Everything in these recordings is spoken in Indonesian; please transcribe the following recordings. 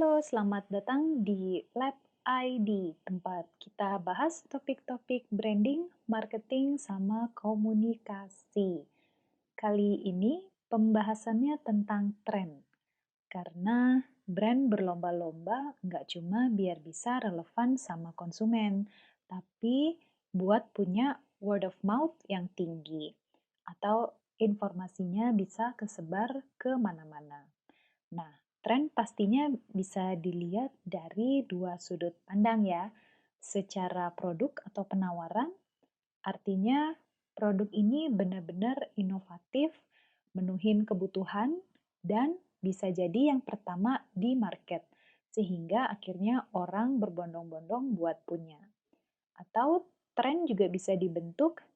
Halo, selamat datang di Lab ID, tempat kita bahas topik-topik branding, marketing, sama komunikasi. Kali ini pembahasannya tentang tren, karena brand berlomba-lomba nggak cuma biar bisa relevan sama konsumen, tapi buat punya word of mouth yang tinggi, atau informasinya bisa kesebar ke mana-mana. Nah, tren pastinya bisa dilihat dari dua sudut pandang ya. Secara produk atau penawaran, artinya produk ini benar-benar inovatif, menuhin kebutuhan, dan bisa jadi yang pertama di market, sehingga akhirnya orang berbondong-bondong buat punya. Atau tren juga bisa dibentuk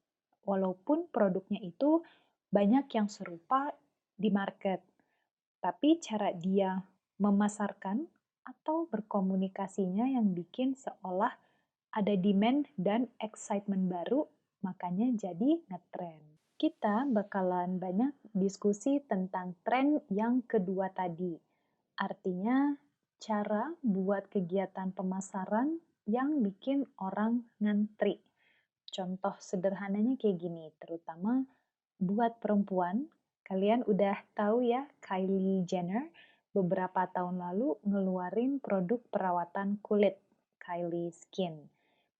walaupun produknya itu banyak yang serupa di market, tapi cara dia memasarkan atau berkomunikasinya yang bikin seolah ada demand dan excitement baru, makanya jadi ngetren. Kita bakalan banyak diskusi tentang tren yang kedua tadi. Artinya, cara buat kegiatan pemasaran yang bikin orang ngantri. Contoh sederhananya kayak gini, terutama buat perempuan, kalian udah tahu ya Kylie Jenner beberapa tahun lalu ngeluarin produk perawatan kulit, Kylie Skin.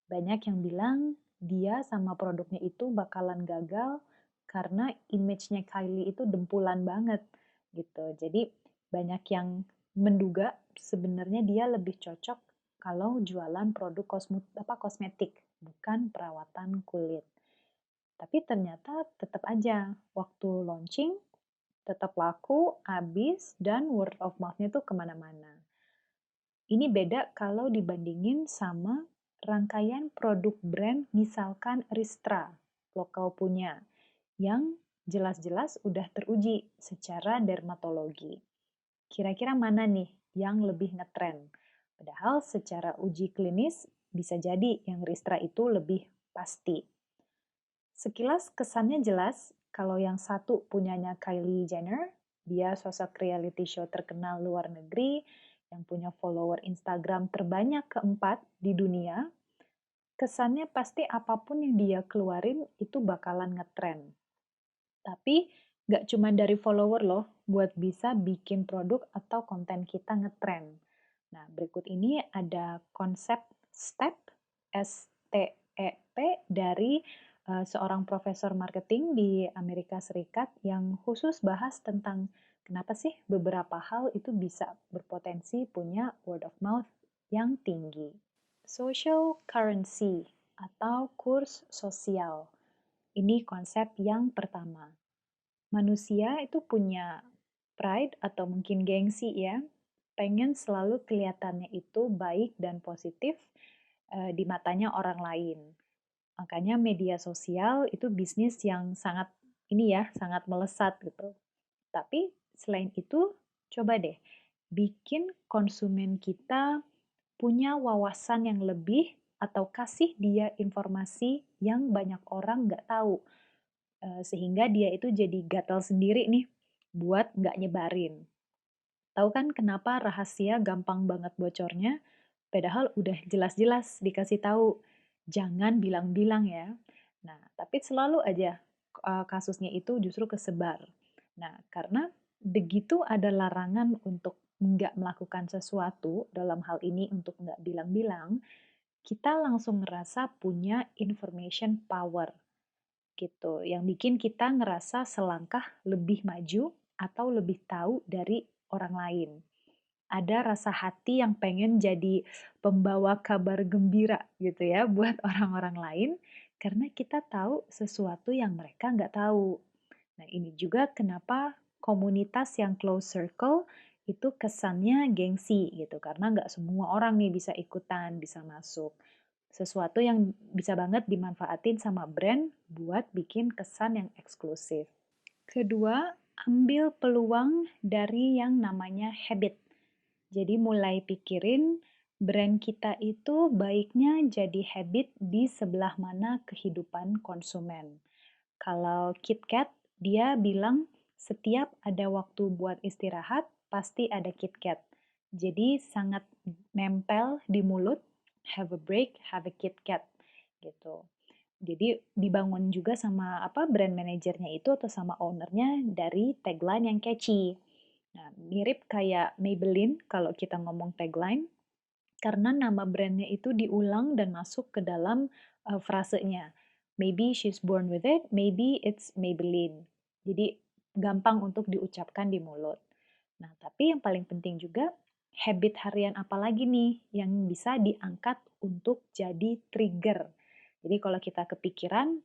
Banyak yang bilang dia sama produknya itu bakalan gagal karena image-nya Kylie itu dempulan banget gitu. Jadi banyak yang menduga sebenarnya dia lebih cocok kalau jualan produk kosmetik, bukan perawatan kulit. Tapi ternyata tetap aja waktu launching tetap laku, habis, dan word of mouth-nya tuh kemana-mana. Ini beda kalau dibandingin sama rangkaian produk brand misalkan Ristra, lokal punya, yang jelas-jelas udah teruji secara dermatologi. Kira-kira mana nih yang lebih ngetren? Padahal secara uji klinis bisa jadi yang Ristra itu lebih pasti. Sekilas kesannya jelas, kalau yang satu punyanya Kylie Jenner, dia sosok reality show terkenal luar negeri, yang punya follower Instagram terbanyak keempat di dunia, kesannya pasti apapun yang dia keluarin itu bakalan ngetren. Tapi nggak cuma dari follower loh, buat bisa bikin produk atau konten kita ngetren. Nah, berikut ini ada konsep STEP, S-T-E-P, dari seorang profesor marketing di Amerika Serikat yang khusus bahas tentang kenapa sih beberapa hal itu bisa berpotensi punya word of mouth yang tinggi. Social currency atau kurs sosial. Ini konsep yang pertama. Manusia itu punya pride atau mungkin gengsi ya, pengen selalu kelihatannya itu baik dan positif di matanya orang lain. Makanya media sosial itu bisnis yang sangat ini ya, sangat melesat gitu. Tapi selain itu, coba deh bikin konsumen kita punya wawasan yang lebih atau kasih dia informasi yang banyak orang nggak tahu. Sehingga dia itu jadi gatal sendiri nih buat nggak nyebarin. Tahu kan kenapa rahasia gampang banget bocornya? Padahal udah jelas-jelas dikasih tahu, jangan bilang-bilang ya. Nah, tapi selalu aja kasusnya itu justru kesebar. Nah, karena begitu ada larangan untuk nggak melakukan sesuatu, dalam hal ini untuk nggak bilang-bilang, kita langsung ngerasa punya information power gitu, yang bikin kita ngerasa selangkah lebih maju atau lebih tahu dari orang lain. Ada rasa hati yang pengen jadi pembawa kabar gembira gitu ya buat orang-orang lain karena kita tahu sesuatu yang mereka nggak tahu. Nah, ini juga kenapa komunitas yang close circle itu kesannya gengsi gitu, karena nggak semua orang nih bisa ikutan, bisa masuk. Sesuatu yang bisa banget dimanfaatin sama brand buat bikin kesan yang eksklusif. Kedua, ambil peluang dari yang namanya habit. Jadi mulai pikirin brand kita itu baiknya jadi habit di sebelah mana kehidupan konsumen. Kalau KitKat, dia bilang setiap ada waktu buat istirahat, pasti ada KitKat. Jadi sangat nempel di mulut, have a break, have a Kit Kat gitu. Jadi dibangun juga sama brand manajernya itu atau sama ownernya dari tagline yang catchy. Nah, mirip kayak Maybelline kalau kita ngomong tagline, karena nama brandnya itu diulang dan masuk ke dalam frasenya. Maybe she's born with it, maybe it's Maybelline. Jadi gampang untuk diucapkan di mulut. Nah, tapi yang paling penting juga, habit harian apa lagi nih yang bisa diangkat untuk jadi trigger. Jadi kalau kita kepikiran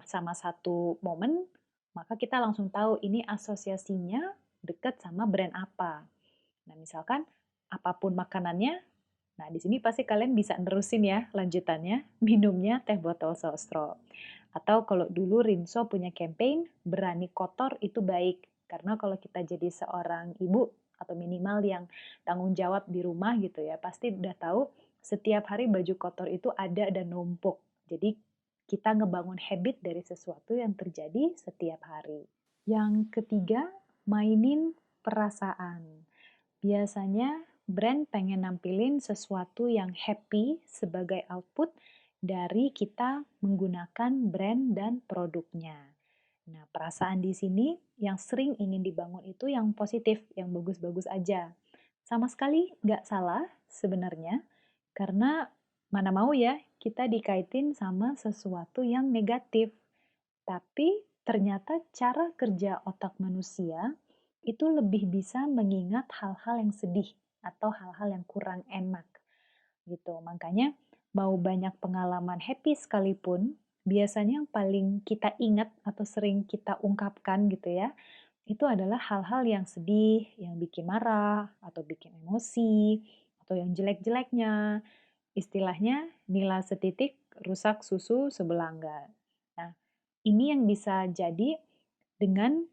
sama satu momen, maka kita langsung tahu ini asosiasinya dekat sama brand apa. Nah, misalkan apapun makanannya, nah di sini pasti kalian bisa nerusin ya lanjutannya, minumnya teh botol sostro. Atau kalau dulu Rinso punya campaign, berani kotor itu baik. Karena kalau kita jadi seorang ibu, atau minimal yang tanggung jawab di rumah gitu ya, pasti udah tahu setiap hari baju kotor itu ada dan numpuk. Jadi kita ngebangun habit dari sesuatu yang terjadi setiap hari. Yang ketiga, mainin perasaan. Biasanya brand pengen nampilin sesuatu yang happy sebagai output dari kita menggunakan brand dan produknya. Nah, perasaan di sini yang sering ingin dibangun itu yang positif, yang bagus-bagus aja. Sama sekali nggak salah sebenarnya, karena mana mau ya kita dikaitin sama sesuatu yang negatif. Tapi ternyata cara kerja otak manusia itu lebih bisa mengingat hal-hal yang sedih atau hal-hal yang kurang enak gitu. Makanya mau banyak pengalaman happy sekalipun, biasanya yang paling kita ingat atau sering kita ungkapkan gitu ya, itu adalah hal-hal yang sedih, yang bikin marah, atau bikin emosi, atau yang jelek-jeleknya. Istilahnya, nila setitik rusak susu sebelangga. Nah, ini yang bisa jadi dengan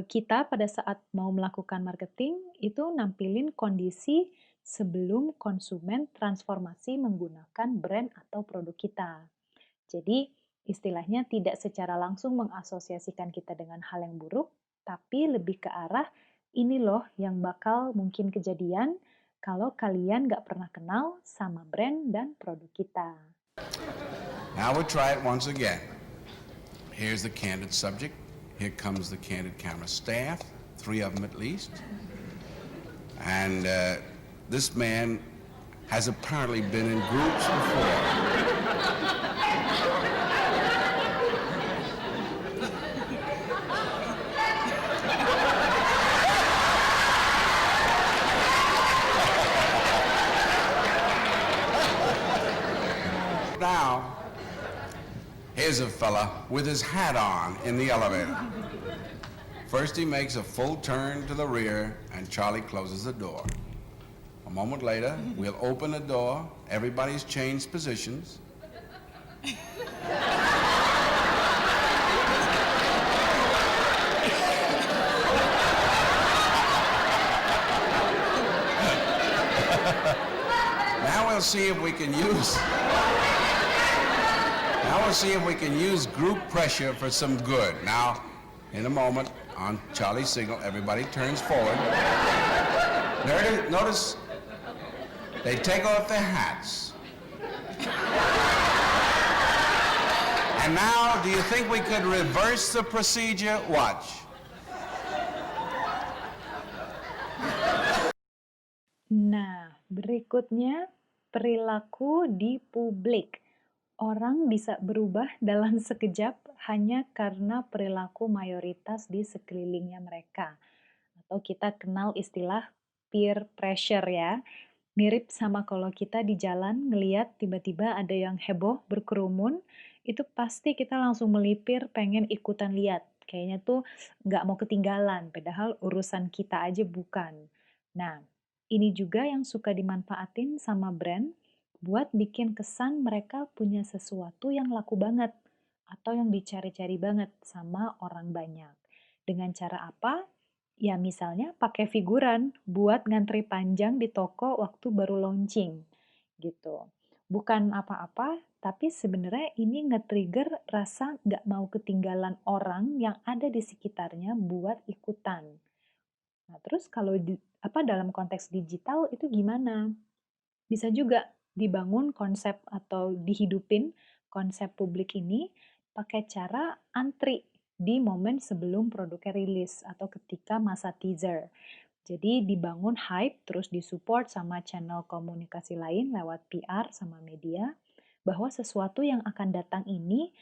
kita pada saat mau melakukan marketing, itu nampilin kondisi sebelum konsumen transformasi menggunakan brand atau produk kita. Jadi, istilahnya tidak secara langsung mengasosiasikan kita dengan hal yang buruk, tapi lebih ke arah, ini loh yang bakal mungkin kejadian kalau kalian nggak pernah kenal sama brand dan produk kita. Now we'll try it once again. Here's the candid subject. Here comes the candid camera staff, 3 of them at least. And this man has apparently been in groups before. Now, here's a fella with his hat on in the elevator. First he makes a full turn to the rear and Charlie closes the door. A moment later, we'll open the door, everybody's changed positions. Now we'll see if we can use group pressure for some good. Now, in a moment, on Charlie's signal, everybody turns forward. Notice they take off their hats. And now, do you think we could reverse the procedure? Watch. Nah, berikutnya perilaku di publik. Orang bisa berubah dalam sekejap hanya karena perilaku mayoritas di sekelilingnya mereka. Atau kita kenal istilah peer pressure ya. Mirip sama kalau kita di jalan ngeliat tiba-tiba ada yang heboh berkerumun, itu pasti kita langsung melipir pengen ikutan lihat. Kayaknya tuh nggak mau ketinggalan, padahal urusan kita aja bukan. Nah, ini juga yang suka dimanfaatin sama brand buat bikin kesan mereka punya sesuatu yang laku banget atau yang dicari-cari banget sama orang banyak. Dengan cara apa? Ya misalnya pakai figuran buat ngantri panjang di toko waktu baru launching gitu. Bukan apa-apa, tapi sebenarnya ini nge-trigger rasa nggak mau ketinggalan orang yang ada di sekitarnya buat ikutan. Nah, terus kalau dalam konteks digital itu gimana? Bisa juga dibangun konsep atau dihidupin konsep publik ini pakai cara antri di momen sebelum produknya rilis atau ketika masa teaser. Jadi dibangun hype terus disupport sama channel komunikasi lain lewat PR sama media bahwa sesuatu yang akan datang ini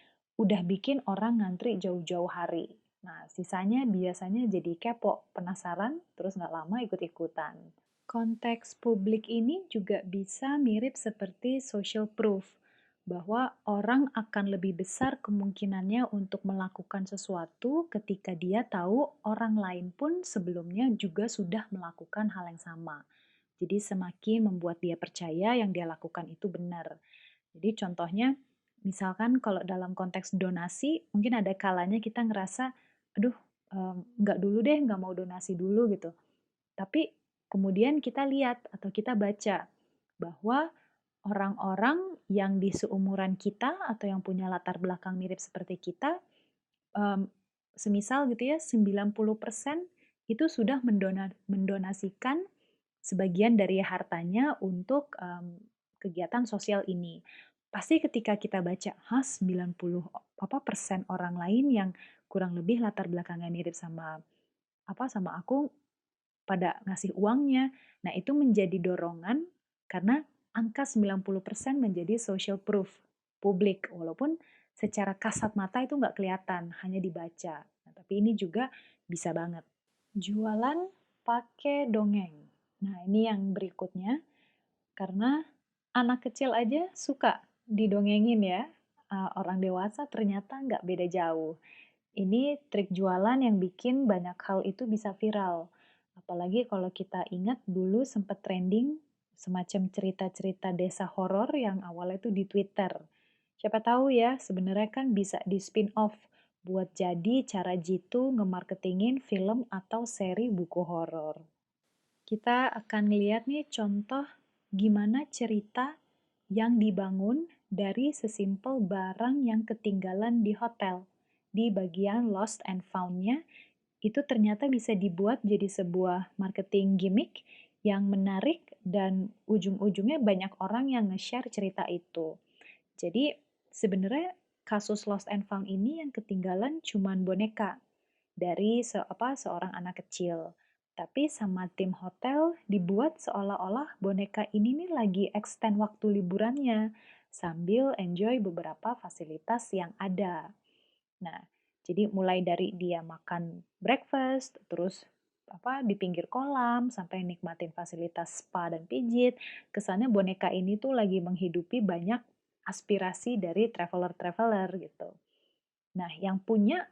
udah bikin orang ngantri jauh-jauh hari. Nah, sisanya biasanya jadi kepo, penasaran, terus nggak lama ikut-ikutan. Konteks publik ini juga bisa mirip seperti social proof, bahwa orang akan lebih besar kemungkinannya untuk melakukan sesuatu ketika dia tahu orang lain pun sebelumnya juga sudah melakukan hal yang sama. Jadi semakin membuat dia percaya yang dia lakukan itu benar. Jadi contohnya, misalkan kalau dalam konteks donasi, mungkin ada kalanya kita ngerasa, aduh, nggak dulu deh, nggak mau donasi dulu gitu. Tapi kemudian kita lihat atau kita baca bahwa orang-orang yang di seumuran kita atau yang punya latar belakang mirip seperti kita, mmm, semisal gitu ya 90% itu sudah mendonasikan sebagian dari hartanya untuk, kegiatan sosial ini. Pasti ketika kita baca, "Hah, 90% orang lain yang kurang lebih latar belakangnya mirip sama aku pada ngasih uangnya." Nah, itu menjadi dorongan karena angka 90% menjadi social proof publik, walaupun secara kasat mata itu nggak kelihatan, hanya dibaca. Nah, tapi ini juga bisa banget. Jualan pakai dongeng. Nah, ini yang berikutnya, karena anak kecil aja suka didongengin ya. Orang dewasa ternyata nggak beda jauh. Ini trik jualan yang bikin banyak hal itu bisa viral. Apalagi kalau kita ingat dulu sempat trending semacam cerita-cerita desa horor yang awalnya itu di Twitter. Siapa tahu ya, sebenarnya kan bisa di spin-off buat jadi cara jitu ngemarketingin film atau seri buku horor. Kita akan lihat nih contoh gimana cerita yang dibangun dari sesimpel barang yang ketinggalan di hotel. Di bagian lost and found-nya, itu ternyata bisa dibuat jadi sebuah marketing gimmick yang menarik dan ujung-ujungnya banyak orang yang nge-share cerita itu. Jadi sebenarnya kasus lost and found ini yang ketinggalan cuman boneka dari seorang anak kecil. Tapi sama tim hotel dibuat seolah-olah boneka ini nih lagi extend waktu liburannya sambil enjoy beberapa fasilitas yang ada. Nah, jadi mulai dari dia makan breakfast, terus di pinggir kolam sampai nikmatin fasilitas spa dan pijit, kesannya boneka ini tuh lagi menghidupi banyak aspirasi dari traveler-traveler gitu. Nah, yang punya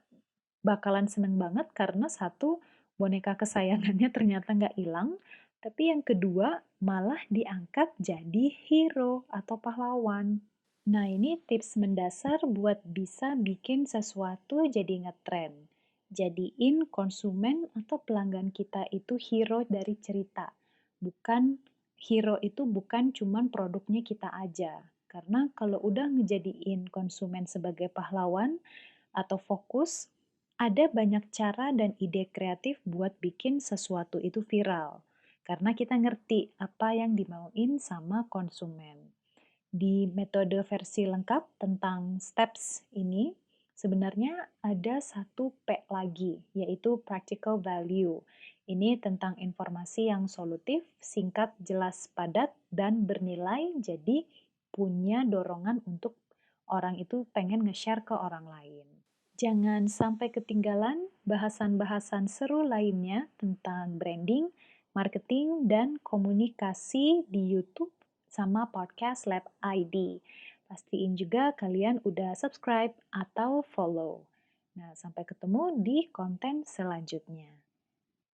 bakalan seneng banget karena satu, boneka kesayangannya ternyata nggak hilang, tapi yang kedua malah diangkat jadi hero atau pahlawan. Nah, ini tips mendasar buat bisa bikin sesuatu jadi ngetren. Jadiin konsumen atau pelanggan kita itu hero dari cerita. Bukan hero itu bukan cuman produknya kita aja. Karena kalau udah ngejadiin konsumen sebagai pahlawan atau fokus, ada banyak cara dan ide kreatif buat bikin sesuatu itu viral. Karena kita ngerti apa yang dimauin sama konsumen. Di metode versi lengkap tentang steps ini, sebenarnya ada satu P lagi, yaitu practical value. Ini tentang informasi yang solutif, singkat, jelas, padat, dan bernilai, jadi punya dorongan untuk orang itu pengen nge-share ke orang lain. Jangan sampai ketinggalan bahasan-bahasan seru lainnya tentang branding, marketing, dan komunikasi di YouTube sama podcast Lab ID. Pastiin juga kalian udah subscribe atau follow. Nah, sampai ketemu di konten selanjutnya.